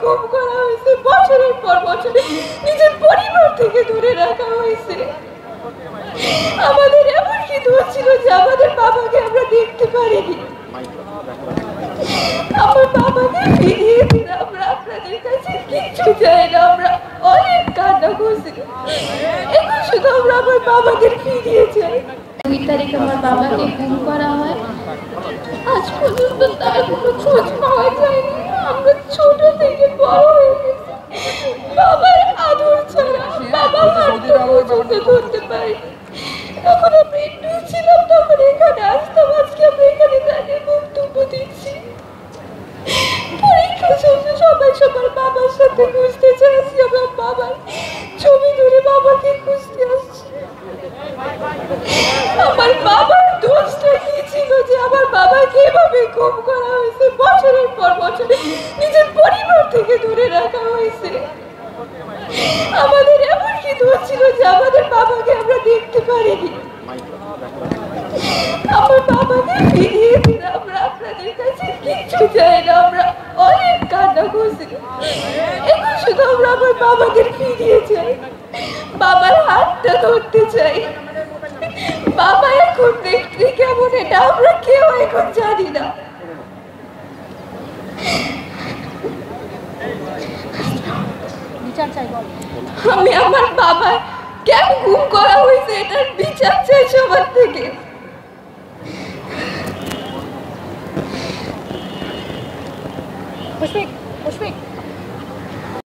গুম করা হয়েছে, বছরের পর বছর নিজের পরিবার থেকে দূরে রাখা হয়েছে। আমাদের এমন কি দোষ ছিল যে আমাদের বাবাকে আমরা দেখতে পারিনি? আমার বাবাকে ফিরিয়ে দিন, আমরা আপনাদের কাছে কিচ্ছু চাই না। আমরা অনেক কান্না করছি, এখন শুধু আমরা আমার বাবাকে ফিরিয়ে চাই। 2 তারিখে আমার বাবাকে গুম করা হয়, আজ পর্যন্ত তার কোনো খোঁজ পাওয়া যায়নি। আমরা ছোট থেকে বড় হয়ে গেছি বাবার আদর ছাড়া। বাবা হাতটা পর্যন্ত ধরতে পারিনি। তখন আমরা একটু ছিলাম, তখন এখানে আসতাম। আজকে আমরা এখানে দাঁড়িয়ে বক্তব্য দিচ্ছি। পরীক্ষা শেষে সবাই সবার বাবার সাথে খুঁজতে চাইছি, আমার বাবার ছবি ধরে বাবাকে খুঁজতে আসছি। আমার বাবার দোষটা কি ছিল যে আমার বাবাকে এভাবে গুম করা হয়েছে, বছরের পর বছর নিজের পরিবার থেকে দূরে রাখা হয়েছে? আমাদের এমন কি দোষ ছিল যে আমাদের বাবাকে আমরা দেখতে পারিনি? আমার বাবাকে ফিরিয়ে দিন, আমরা আপনাদের কাছে কিচ্ছু চাই না। আমরা অনেক কান্না করছি, এখন শুধু আমরা আমার বাবাকে ফিরিয়ে চাই। বাবার হাতটা ধরতে চাই। বাবা এখন দেখতে কেমন এটা আমরা কেউ এখন জানি না। আমি আমার বাবা কেন গুম করা হয়েছে এটার বিচার চাই সবার থেকে। পুষ্পিক পুষ্পিক